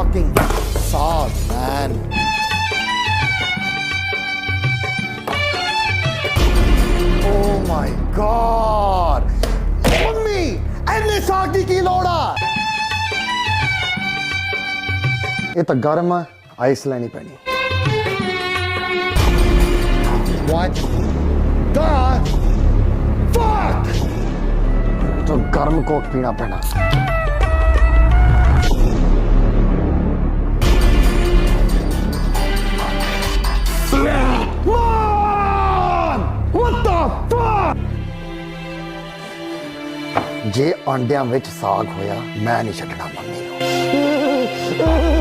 fucking saag, man. Oh my God! Mummy ਐਨੇ ਸਾਗ ਦੀ ਕੀ ਲੋੜ ਆ? ਇਹ ਤਾਂ ਗਰਮ ਆ, ਆਈਸ ਲੈਣੀ ਪੈਣੀ। What the fuck? तो गर्म कोक पीना पैना। Mom! What the fuck? ਜੇ ਆਂਡਿਆਂ ਵਿੱਚ ਸਾਗ ਹੋਇਆ ਮੈਂ ਨਹੀਂ ਛੱਡਣਾ ਮੰਮੀ ਨੂੰ।